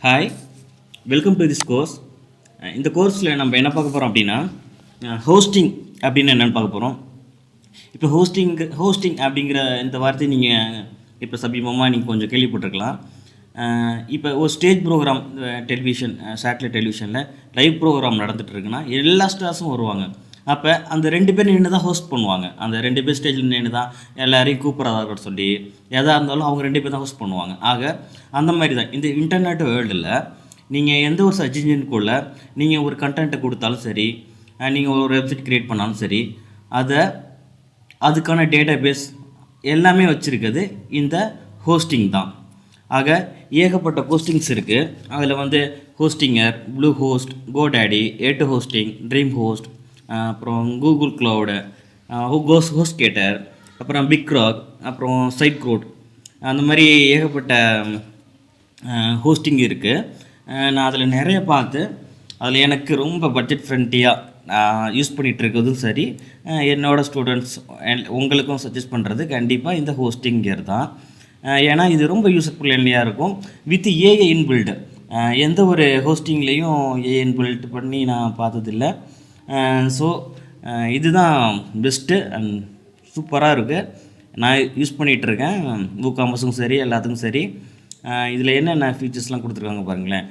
Hi, welcome to this course. இந்த கோர்ஸில் நம்ம என்ன பார்க்க போகிறோம் அப்படின்னா, ஹோஸ்டிங் அப்படின்னு என்னென்னு பார்க்க போகிறோம். இப்போ ஹோஸ்டிங் அப்படிங்கிற இந்த வார்த்தையை நீங்கள் இப்போ சமீபமாக நீங்கள் கொஞ்சம் கேள்விப்பட்டிருக்கலாம். இப்போ ஒரு ஸ்டேஜ் ப்ரோக்ராம் டெலிவிஷன், சேட்டலைட் டெலிவிஷனில் லைவ் ப்ரோக்ராம் நடந்துகிட்டு இருக்குன்னா எல்லா ஸ்டார்ஸும் வருவாங்க. அப்போ அந்த 2 பேர் நின்று தான் ஹோஸ்ட் பண்ணுவாங்க. அந்த 2 பேர் ஸ்டேஜில் நின்று தான் எல்லாரையும் கூப்பிட்றதாக சொல்லி எதாக இருந்தாலும் அவங்க 2 பேர் தான் ஹோஸ்ட் பண்ணுவாங்க. ஆக அந்த மாதிரி தான் இந்த இன்டர்நெட் வேர்ல்டில் நீங்கள் எந்த ஒரு சர்ச் இன்ஜினுக்குள்ளே நீங்கள் ஒரு கண்டென்ட்டை கொடுத்தாலும் சரி, நீங்கள் ஒரு வெப்சைட் க்ரியேட் பண்ணாலும் சரி, அதுக்கான டேட்டா பேஸ் எல்லாமே வச்சுருக்குது இந்த ஹோஸ்டிங் தான். ஆக ஏகப்பட்ட ஹோஸ்டிங்ஸ் இருக்குது. அதில் ஹோஸ்டிங்கர், ப்ளூ ஹோஸ்ட், கோடாடி, ஏட்டு ஹோஸ்டிங், ட்ரீம் ஹோஸ்ட், அப்புறம் கூகுள் க்ளவுடு, ஹோஸ்ட்கேட்டர், அப்புறம் பிக்ராக், அப்புறம் சைட் க்ரோட், அந்த மாதிரி ஏகப்பட்ட ஹோஸ்டிங் இருக்குது. நான் அதில் நிறைய பார்த்து அதில் எனக்கு ரொம்ப பட்ஜெட் ஃப்ரெண்ட்லியாக நான் யூஸ் பண்ணிகிட்ருக்கிறதும் சரி, என்னோடய ஸ்டூடெண்ட்ஸ் உங்களுக்கும் சஜஸ்ட் பண்ணுறது கண்டிப்பாக இந்த ஹோஸ்டிங் கியர் தான். ஏன்னா இது ரொம்ப யூசர் ஃப்ரெண்ட்லியாக இருக்கும். With AI inbuilt. எந்த ஒரு ஹோஸ்டிங்லேயும் ஏஐ இன்பில்ட் பண்ணி நான் பார்த்ததில்லை. ஸோ இதுதான் பெஸ்ட்டு அண்ட் சூப்பராக இருக்குது. நான் யூஸ் பண்ணிகிட்ருக்கேன். WooCommerce சரி, எல்லாத்துக்கும் சரி. இதில் என்னென்ன ஃபீச்சர்ஸ்லாம் கொடுத்துருக்காங்க பாருங்களேன்.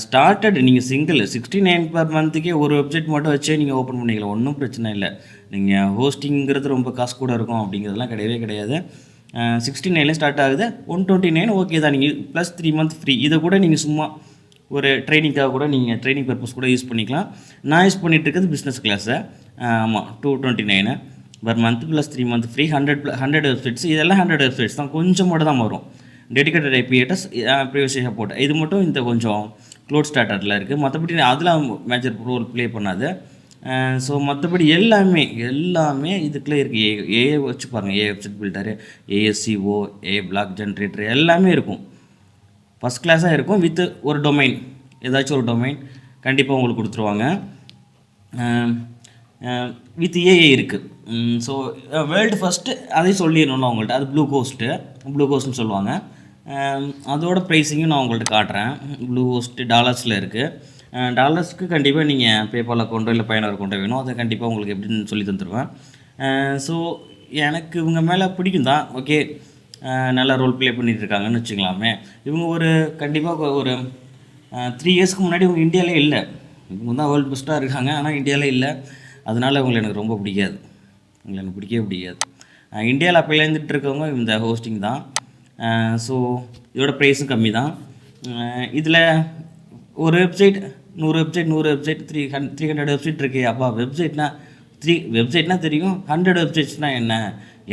ஸ்டார்டட் நீங்கள் சிங்கிள் 69 பர் மந்த்துக்கே ஒரு வெப்சைட் மட்டும் வச்சே நீங்கள் ஓப்பன் பண்ணிக்கலாம். ஒன்றும் பிரச்சனை இல்லை. நீங்கள் ஹோஸ்டிங்கிறது ரொம்ப காசு கூட இருக்கும் அப்படிங்கிறதுலாம் கிடையவே கிடையாது. 69 ஸ்டார்ட் ஆகுது. 129 ஓகே தான். நீங்கள் ப்ளஸ் 3 மந்த் ஃப்ரீ. இதை கூட நீங்கள் சும்மா ஒரு ட்ரைனிங்காக கூட நீங்கள் ட்ரைனிங் பர்பஸ் கூட யூஸ் பண்ணிக்கலாம். நான் யூஸ் பண்ணிகிட்டு பிஸ்னஸ் கிளாஸை. ஆமாம், 229 per month plus 3 month free. 100 websites. இதெல்லாம் 100 வெப்சைட்ஸ் தான். கொஞ்சம் மட்டும் தான் வரும். Dedicated IP address, privacy support, இது மட்டும் இந்த கொஞ்சம் க்ளோட் ஸ்டார்டரில் இருக்குது. மற்றபடி அதில் மேஜர் ரோல் ப்ளே பண்ணாது. ஸோ மற்றபடி எல்லாமே இதுக்குள்ளே இருக்குது. ஏஏ வச்சு பாருங்கள். ஏ website builder, ASCO, blog generator எல்லாமே இருக்கும். ஃபஸ்ட் கிளாஸாக இருக்கும். வித் ஒரு டொமைன், ஏதாச்சும் ஒரு டொமைன் கண்டிப்பாக உங்களுக்கு கொடுத்துருவாங்க. வித் ஏஐ இருக்குது. ஸோ வேர்ல்டு ஃபஸ்ட்டு அதையும் சொல்லிடணும்ல அவங்கள்ட்ட. அது ப்ளூ கோஸ்ட்னு சொல்லுவாங்க. அதோட ப்ரைஸிங்கும் நான் உங்கள்கிட்ட காட்டுறேன். ப்ளூ ஹோஸ்ட்டு டாலர்ஸில் இருக்குது. டாலர்ஸ்க்கு கண்டிப்பாக நீங்கள் பேபால் அக்கௌண்ட்டோ இல்லை பயனர் அக்கௌண்ட்டோ வேணும். அதை கண்டிப்பாக உங்களுக்கு எப்படின்னு சொல்லி தந்துடுவேன். ஸோ எனக்கு இவங்க மேலே பிடிக்கும் தான். ஓகே, நல்லா ரோல் ப்ளே பண்ணிகிட்ருக்காங்கன்னு வச்சுக்கலாமே. இவங்க கண்டிப்பாக ஒரு 3 இயர்ஸ்க்கு முன்னாடி இவங்க இந்தியாவிலே இல்லை. இவங்க தான் வேர்ல்டு பெஸ்ட்டாக இருக்காங்க. ஆனால் இந்தியாவிலே இல்லை. அதனால் இவங்களை எனக்கு ரொம்ப பிடிக்காது. எனக்கு பிடிக்கவே பிடிக்காது. இந்தியாவில் அப்போ இருந்துட்டு இருக்கவங்க இந்த ஹோஸ்டிங் தான். ஸோ இதோட ப்ரைஸும் கம்மி தான். இதில் ஒரு வெப்சைட் 100 வெப்சைட் 300 வெப்சைட் இருக்குது. அப்பா வெப்சைட்னா தெரியும். 100 வெப்சைட்ஸ்னால் என்ன?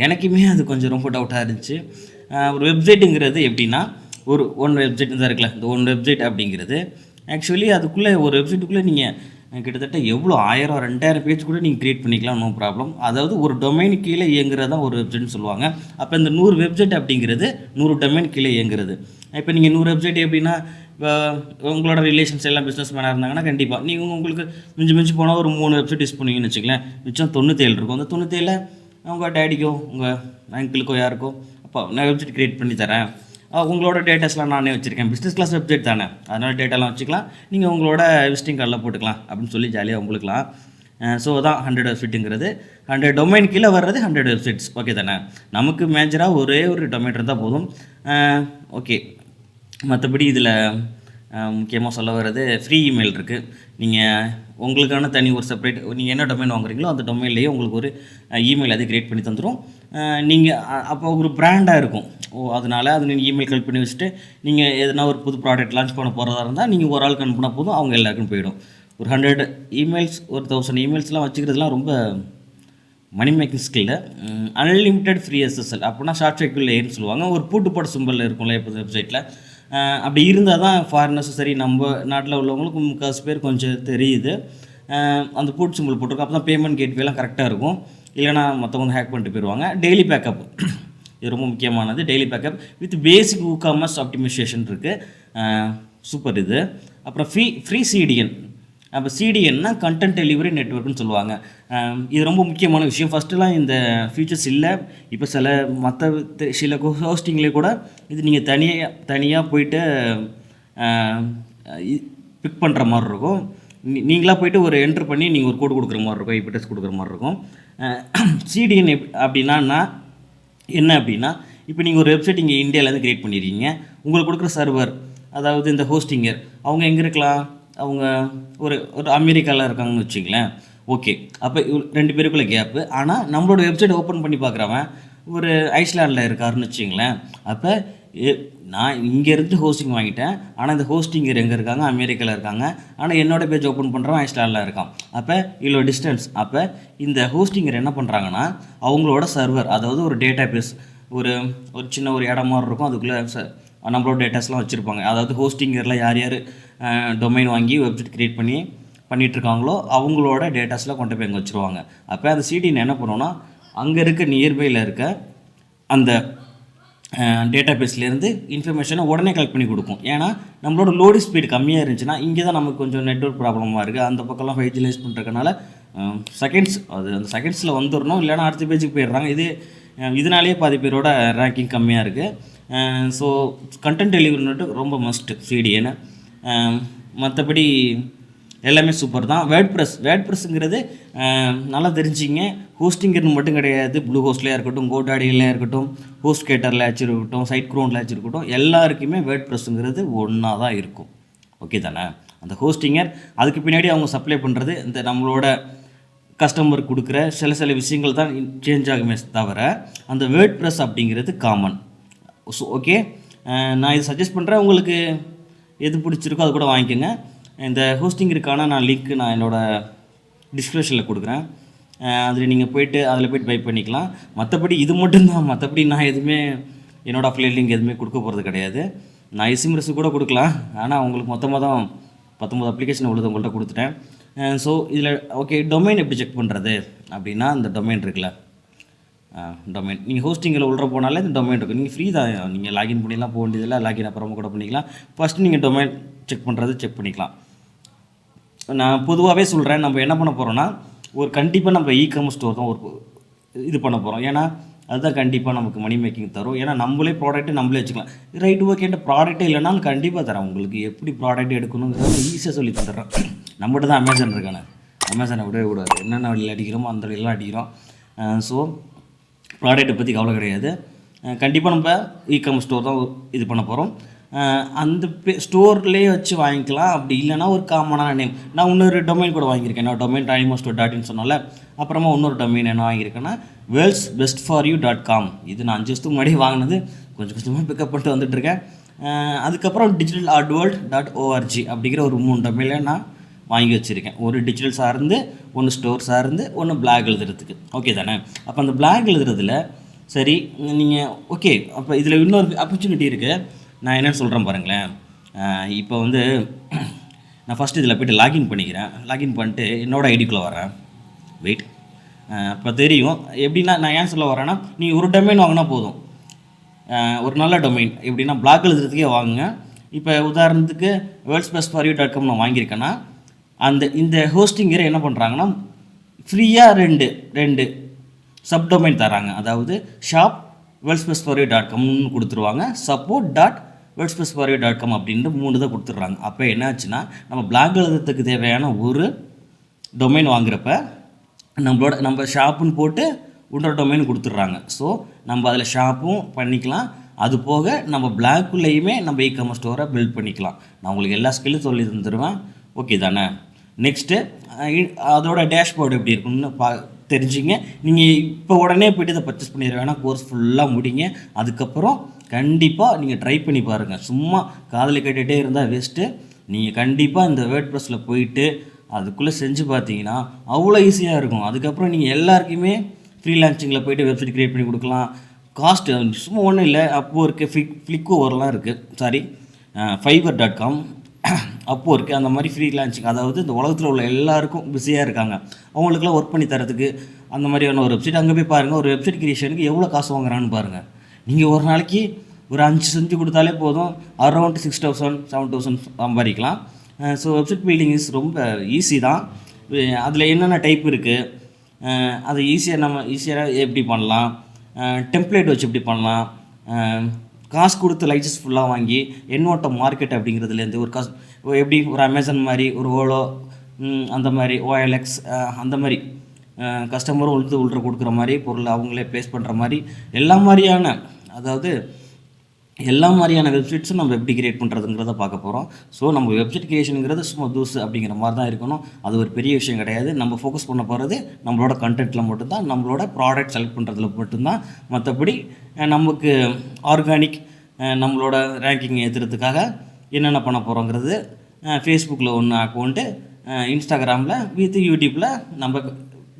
எனக்குமே அது கொஞ்சம் ரொம்ப டவுட்டாக இருந்துச்சு. ஒரு வெப்சைட்டுங்கிறது எப்படின்னா, ஒன் வெப்சைட் தான் இருக்குல்ல. இந்த ஒன் வெப்சைட் அப்படிங்கிறது ஆக்சுவலி அதுக்குள்ளே ஒரு வெப்சைட்டுக்குள்ளே நீங்கள் கிட்டத்தட்ட எவ்வளோ 1000 2000 பேஜ் கூட நீங்கள் க்ரியேட் பண்ணிக்கலாம். No problem. அதாவது ஒரு டொமைன் கீழே இயங்குறது தான் ஒரு வெப்சைட்னு சொல்லுவாங்க. அப்போ இந்த 100 வெப்சைட் அப்படிங்கிறது 100 டொமைன் கீழே இயங்குறது. இப்போ நீங்கள் 100 வெப்சைட் எப்படின்னா, இப்போ உங்களோட ரிலேஷன்ஸ் எல்லாம் பிஸ்னஸ் மேனாக இருந்தாங்கன்னா கண்டிப்பாக நீங்கள் உங்களுக்கு மிஞ்சி போனால் ஒரு 3 வெப்சைட் யூஸ் பண்ணுவீங்கன்னு வச்சுக்கலாம். மிச்சம் 97 இருக்கும். அந்த 97 உங்கள் டேடிக்கோ உங்கள் அங்கிளுக்கோ யாருக்கோ, அப்போ நான் வெப்சைட் க்ரியேட் பண்ணி தரேன், உங்களோட டேட்டாஸ்லாம் நானே வச்சுருக்கேன், பிஸ்னஸ் கிளாஸ் வெப்சைட் தானே, அதனால் டேட்டாலாம் வச்சுக்கலாம், நீங்கள் உங்களோட விசிட்டிங் கார்டில் போட்டுக்கலாம் அப்படின்னு சொல்லி ஜாலியாக உங்களுக்குலாம். ஸோ தான் 100 வெப்சைட்டுங்கிறது. 100 டொமைன் கீழே வர்றது 100 வெப்சைட்ஸ். ஓகே தானே? நமக்கு மேஜராக ஒரே ஒரு டொமைன் இருந்தால் போதும். ஓகே, மற்றபடி இதில் முக்கியமாக சொல்ல வர்றது ஃப்ரீ இமெயில் இருக்குது. நீங்கள் உங்களுக்கான தனி ஒரு செப்பரேட், நீங்கள் என்ன டொமைன் வாங்குறீங்களோ அந்த டொமைன்லேயே உங்களுக்கு ஒரு இமெயில் அதை க்ரியேட் பண்ணி தந்துடும். நீங்கள் அப்போ ஒரு பிராண்டாக இருக்கும். அதனால் அது நீங்கள் இமெயில் கலெக்ட் பண்ணி வச்சுட்டு நீங்கள் எதனா ஒரு புது ப்ராடக்ட் லான்ச் பண்ண போகிறதா இருந்தால் நீங்கள் ஒரு ஆளுக்கு அனுப்புனா போதும், அவங்க எல்லாருக்கும் போயிடும். ஒரு 100 இமெயில்ஸ், ஒரு 1000 இமெயில்ஸ்லாம் வச்சுக்கிறதுலாம் ரொம்ப மணி மேக்கிங் ஸ்கில்ல. அன்லிமிட்டெட் ஃப்ரீ SSL அப்படின்னா ஷார்ட் சைக்கிள் லேயர்னு சொல்லுவாங்க. ஒரு பூட்டு போட்ட சிம்பிள் இருக்கும்ல இப்போ வெப்சைட்டில். அப்படி இருந்தால் தான் ஃபாரினர்ஸும் சரி, நம்ம நாட்டில் உள்ளவங்களுக்கு முக்காசு பேர் கொஞ்சம் தெரியுது. அந்த பூட் சிம்பிள் போட்டிருக்கோம். அப்போ தான் பேமெண்ட் கேட்வேலாம் கரெக்டாக இருக்கும். இல்லைனா மற்றவங்க ஹேக் பண்ணிட்டு போயிடுவாங்க. டெய்லி பேக்கப், இது ரொம்ப முக்கியமானது. Daily backup with basic WooCommerce optimisation இருக்குது. சூப்பர் இது. அப்புறம் ஃப்ரீ CDN. அப்போ CDNனா கண்டென்ட் டெலிவரி நெட்வொர்க்னு சொல்லுவாங்க. இது ரொம்ப முக்கியமான விஷயம். ஃபஸ்ட்டுலாம் இந்த ஃபீச்சர்ஸ் இல்லை. இப்போ சில ஹோஸ்டிங்லேயே கூட இது நீங்கள் தனியாக போயிட்டு பிக் பண்ணுற மாதிரி இருக்கும். நீங்களாக போய்ட்டு ஒரு என்ட்ரு பண்ணி நீங்கள் ஒரு கோடு கொடுக்குற மாதிரி இருக்கும், ஐபி அட்ரஸ் கொடுக்குற மாதிரி இருக்கும். சிடிஎன் அப்படின்னா என்ன அப்படின்னா, இப்போ நீங்கள் ஒரு வெப்சைட் இங்கே இந்தியாவிலேருந்து க்ரியேட் பண்ணிடுறீங்க. உங்களுக்கு கொடுக்குற சர்வர், அதாவது இந்த ஹோஸ்டிங்கர், அவங்க எங்கே இருக்கலாம்? அவங்க ஒரு ஒரு அமெரிக்காவில் இருக்காங்கன்னு வச்சுங்களேன். ஓகே, அப்போ 2 பேருக்குள்ளே கேப்பு. ஆனால் நம்மளோட வெப்சைட் ஓப்பன் பண்ணி பார்க்குறவன் ஒரு ஐஸ்லாண்டில் இருக்காருன்னு வச்சுங்களேன். அப்போ நான் இங்கேருந்து ஹோஸ்டிங் வாங்கிட்டேன், ஆனால் இந்த ஹோஸ்டிங்கர் எங்கே இருக்காங்க? அமெரிக்காவில் இருக்காங்க. ஆனால் என்னோடய பேஜ் ஓப்பன் பண்ணுறவன் ஐஸ்லாண்டில் இருக்கான். அப்போ இவ்வளோ டிஸ்டன்ஸ். அப்போ இந்த ஹோஸ்டிங்கர் என்ன பண்ணுறாங்கன்னா, அவங்களோட சர்வர், அதாவது ஒரு டேட்டா பேஸ், ஒரு ஒரு சின்ன ஒரு இடம் மாதிரி இருக்கும், அதுக்குள்ளே நம்மளோட டேட்டாஸ்லாம் வச்சுருப்பாங்க. அதாவது ஹோஸ்டிங்கரில் யார் யார் டொமைன் வாங்கி வெப்சைட் க்ரியேட் பண்ணிகிட்ருக்காங்களோ அவங்களோட டேட்டாஸ்லாம் கொண்டு போய் அங்கே வச்சுருவாங்க. அப்போ அந்த சிடிஎன் என்ன பண்ணுவோன்னா, அங்கே இருக்க நியர்பையில் இருக்க அந்த டேட்டா பேஸ்லேருந்து இன்ஃபர்மேஷனை உடனே கலெக்ட் பண்ணி கொடுக்கும். ஏன்னா நம்மளோட லோடு ஸ்பீடு கம்மியாக இருந்துச்சுன்னா, இங்கே தான் நமக்கு கொஞ்சம் நெட்வொர்க் ப்ராப்ளமாக இருக்குது, அந்த பக்கம்லாம் ஃபைஜிலைஸ் பண்ணுறதுனால செகண்ட்ஸ், அது அந்த செகண்ட்ஸில் வந்துடணும், இல்லைனா அடுத்த பேஜுக்கு போயிடுறாங்க. இதனாலேயே பாதி பேரோட ரேங்கிங் கம்மியாக இருக்குது. ஸோ கண்டென்ட் டெலிவரின்ட்டு ரொம்ப மஸ்ட்டு சிடிஎன்னு. மற்றபடி எல்லாமே சூப்பர் தான். வேர்ட்ப்ரெஸ்ஸுங்கிறது நல்லா தெரிஞ்சிங்க. ஹோஸ்டிங்கர்னு மட்டும் கிடையாது, ப்ளூ ஹோஸ்ட்லேயே இருக்கட்டும், கோடாடியிலே இருக்கட்டும், ஹோஸ்ட் கேட்டரில் இருக்கட்டும், சைட் க்ரோனில் இருக்கட்டும், எல்லாருக்குமே வேர்ட்ப்ரெஸ்ஸுங்கிறது ஒன்றா தான் இருக்கும். ஓகே தானே? அந்த ஹோஸ்டிங்கர் அதுக்கு பின்னாடி அவங்க சப்ளை பண்ணுறது இந்த நம்மளோட கஸ்டமருக்கு கொடுக்குற சில விஷயங்கள் தான் சேஞ்ச் ஆகுமே தவிர, அந்த வேர்ட்ப்ரெஸ் அப்படிங்கிறது காமன். ஸோ ஓகே, நான் இது சஜஸ்ட் பண்ணுறேன். உங்களுக்கு எது பிடிச்சிருக்கோ அது கூட வாங்கிக்கோங்க. இந்த ஹோஸ்டிங்கிற்கான லிங்க் நான் என்னோடய டிஸ்கிரிப்ஷனில் கொடுக்குறேன். அதில் நீங்கள் போய்ட்டு பை பண்ணிக்கலாம். மற்றபடி இது மட்டும்தான். மற்றபடி நான் எதுவுமே என்னோடய அஃபிலியேட் லிங்க் எதுவுமே கொடுக்க போகிறது கிடையாது. நான் எஸ்எம்எஸ் கூட கொடுக்கலாம், ஆனால் உங்களுக்கு மொத்தமாக தான் 19 அப்ளிகேஷன் உள்ளது உங்கள்கிட்ட கொடுத்துட்டேன். ஸோ இதில் ஓகே, டொமைன் எப்படி செக் பண்ணுறது அப்படின்னா, இந்த டொமைன் இருக்குல்ல, டொமைன் நீங்கள் ஹோஸ்டிங்கில் உள்ள போனாலே இந்த டொமைன் இருக்குது. நீங்கள் ஃப்ரீ தான், நீங்கள் லாகின் பண்ணிலாம் போக வேண்டியதில்லை, லாகின் அப்புறமா கூட பண்ணிக்கலாம். ஃபஸ்ட்டு நீங்கள் டொமைன் செக் பண்ணுறது செக் பண்ணிக்கலாம். நான் பொதுவாகவே சொல்கிறேன், நம்ம என்ன பண்ண போகிறோன்னா, கண்டிப்பாக நம்ம இ-காமர்ஸ் ஸ்டோர் தான் இது பண்ண போகிறோம். ஏன்னா அதுதான் கண்டிப்பாக நமக்கு மணி மேக்கிங் தரும். ஏன்னா நம்மளே ப்ராடக்ட்டை நம்மளே வச்சுக்கலாம். ரைட், ஓகேன்ட்டு ப்ராடக்ட்டே இல்லைனாலும் கண்டிப்பாக தரேன். உங்களுக்கு எப்படி ப்ராடக்ட் எடுக்கணுங்கிறத ஈஸியாக சொல்லி தந்துடுறேன். நம்மகிட்ட தான் அமேசான் இருக்கானே, அமேசானை விடவே கூடாது. என்னென்ன வழியில் அடிக்கிறோமோ அந்த வழியெல்லாம் அடிக்கிறோம். ஸோ ப்ராடக்ட்டை பற்றி கவலை கிடையாது. கண்டிப்பாக நம்ம இ-காமர்ஸ் ஸ்டோர் தான் இது பண்ண போகிறோம். அந்த ஸ்டோர்லேயே வச்சு வாங்கிக்கலாம். அப்படி இல்லைனா ஒரு காமனான நேம், நான் இன்னொரு டொமைன் கூட வாங்கியிருக்கேன். என்னோட டொமைன் டைனிமோஸ்டோர்.in சொன்னால, அப்புறமா இன்னொரு டொமைன் என்ன வாங்கியிருக்கேன்னா worldsbestforyou.com. இது நான் 5 வருஷத்துக்கு முன்னாடி வாங்கினது, கொஞ்சம் கொஞ்சமாக பிக்கப் பண்ணிட்டு வந்துட்டுருக்கேன். அதுக்கப்புறம் digitalhardworld.org அப்படிங்கிற ஒரு 3 டொமைனில் நான் வாங்கி வச்சுருக்கேன். ஒரு டிஜிட்டல் சார்ந்து, ஒன்று ஸ்டோர் சார்ந்து, ஒன்று பிளாக் எழுதுறதுக்கு. ஓகே தானே? அப்போ அந்த பிளாக் எழுதுறதுல சரி நீங்கள் ஓகே, அப்போ இதில் இன்னொரு ஆப்பர்ச்சுனிட்டி இருக்குது. நான் என்னென்னு சொல்கிறேன் பாருங்களேன். இப்போ வந்து நான் ஃபஸ்ட்டு இதில் போய்ட்டு லாகின் பண்ணிக்கிறேன். லாகின் பண்ணிட்டு என்னோடய ஐடிக்குள்ளே வரேன். வெயிட், இப்போ தெரியும் எப்படின்னா நான் ஏன் சொல்ல வரேன்னா, நீங்கள் ஒரு டொமைன் வாங்கினா போதும். ஒரு நல்ல டொமைன் எப்படின்னா பிளாக் எழுதுறதுக்கே வாங்குங்க. இப்போ உதாரணத்துக்கு worldsbestforyou.com நான் வாங்கியிருக்கேன்னா, இந்த ஹோஸ்டிங்கரை என்ன பண்ணுறாங்கன்னா, ஃப்ரீயாக ரெண்டு சப்டொமைன் தராங்க. அதாவது ஷாப் worldsbestforyou.comனு கொடுத்துருவாங்க, support.worldsbestforyou.com அப்படின்ட்டு 3 தான் கொடுத்துட்றாங்க. அப்போ என்னாச்சுன்னா, நம்ம பிளாக் எழுதுறதுக்கு தேவையான ஒரு டொமைன் வாங்குறப்ப நம்ம ஷாப்புன்னு போட்டு இன்னொரு டொமைன் கொடுத்துட்றாங்க. ஸோ நம்ம அதில் ஷாப்பும் பண்ணிக்கலாம், அது போக நம்ம பிளாக்குள்ளேயுமே நம்ம இ-காமர்ஸ் ஸ்டோரை பில்ட் பண்ணிக்கலாம். நான் உங்களுக்கு எல்லா ஸ்கில்லும் சொல்லி தந்துடுவேன். ஓகே தானே? நெக்ஸ்ட்டு அதோட டேஷ்போர்டு எப்படி இருக்குன்னு தெரிஞ்சுங்க. நீங்கள் இப்போ உடனே போய்ட்டு இதை பர்ச்சேஸ் பண்ணிட வேணாம், கோர்ஸ் ஃபுல்லாக முடிங்க. அதுக்கப்புறம் கண்டிப்பாக நீங்கள் ட்ரை பண்ணி பாருங்கள். சும்மா காதில் கேட்டுகிட்டே இருந்தால் வேஸ்ட்டு. நீங்கள் கண்டிப்பாக இந்த வேர்ட்ப்ரெஸ்ஸில் போயிட்டு அதுக்குள்ளே செஞ்சு பார்த்தீங்கன்னா அவ்வளோ ஈஸியாக இருக்கும். அதுக்கப்புறம் நீங்கள் எல்லாருக்குமே ஃப்ரீலான்சிங்கில் போய்ட்டு வெப்சைட் க்ரியேட் பண்ணி கொடுக்கலாம். காஸ்ட்டு சும்மா ஒன்றும் இல்லை, Upwork, ஃப்ளிக்கோவர்லாம் இருக்குது, சாரி fiverr.com, Upwork, அந்த மாதிரி ஃப்ரீலான்சிங், அதாவது இந்த உலகத்தில் உள்ள எல்லாருக்கும் பிஸியாக இருக்காங்க, அவங்களுக்குலாம் ஒர்க் பண்ணி தரத்துக்கு அந்த மாதிரியான ஒரு வெப்சைட். அங்கே போய் பாருங்கள், ஒரு வெப்சைட் கிரியேஷனுக்கு எவ்வளோ காசு வாங்குறான்னு பாருங்கள். நீங்கள் ஒரு நாளைக்கு ஒரு 5 செஞ்சு கொடுத்தாலே போதும், அரௌண்ட் 6,000 7,000 சம்பாதிக்கலாம். ஸோ வெப்சைட் பில்டிங் இஸ் ரொம்ப ஈஸி தான். அதில் என்னென்ன டைப் இருக்குது, அதை ஈஸியாக எப்படி பண்ணலாம், டெம்ப்ளேட் வச்சு எப்படி பண்ணலாம், காசு கொடுத்து லைசன்ஸ் ஃபுல்லாக வாங்கி என்னோட மார்க்கெட் அப்படிங்கிறதுலேருந்து ஒரு எப்படி ஒரு அமேசான் மாதிரி ஒரு ஓலோ அந்த மாதிரி OLX அந்த மாதிரி கஸ்டமரும் உள்ள கொடுக்குற மாதிரி பொருள் அவங்களே ப்ளேஸ் பண்ணுற மாதிரி எல்லா மாதிரியான வெப்சைட்ஸும் நம்ம எப்படி கிரியேட் பண்ணுறதுங்கிறத பார்க்க போகிறோம். ஸோ நம்ம வெப்சைட் கிரியேஷனுங்கிறது சும்மா தூசு அப்படிங்கிற மாதிரி தான் இருக்கணும். அது ஒரு பெரிய விஷயம் கிடையாது. நம்ம ஃபோக்கஸ் பண்ண போகிறது நம்மளோட கண்டென்ட்டில் மட்டும்தான், நம்மளோட ப்ராடக்ட் செலக்ட் பண்ணுறதுல மட்டும்தான். மற்றபடி நமக்கு ஆர்கானிக் நம்மளோட ரேங்கிங் ஏற்றுறதுக்காக என்னென்ன பண்ண போகிறோங்கிறது ஃபேஸ்புக்கில் ஒன்று அக்கௌண்ட்டு, இன்ஸ்டாகிராமில் யூடியூப்பில் நம்ம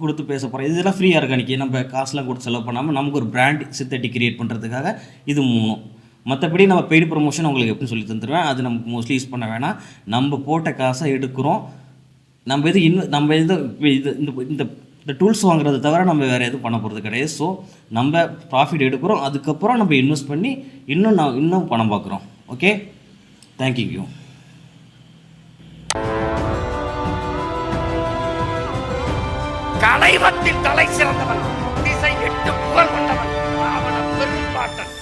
கொடுத்து பேச போகிறோம். இதெல்லாம் ஃப்ரீ ஆர்கானிக், நம்ம காசுலாம் கொடுத்து செலவு பண்ணாமல் நமக்கு ஒரு பிராண்ட் சித்தட்டிக் கிரியேட் பண்ணுறதுக்காக இது 3. மற்றபடி நம்ம பெய்டு ப்ரொமோஷன் உங்களுக்கு எப்படி சொல்லி தந்துடுவேன். அது நமக்கு மோஸ்ட்லி யூஸ் பண்ண வேணாம். நம்ம போட்ட காசை எடுக்கிறோம். நம்ம இந்த டூல்ஸ் வாங்குறதை தவிர நம்ம வேறு எதுவும் பண்ண போகிறது கிடையாது. ஸோ நம்ம ப்ராஃபிட் எடுக்கிறோம், அதுக்கப்புறம் நம்ம இன்வெஸ்ட் பண்ணி இன்னும் பணம் பார்க்குறோம். Okay, thank you. கலைவத்தில் தலை சிறந்தவன், திசை எட்டு புகழ் கொண்டவன், ராவண பெரும்பாட்டன்.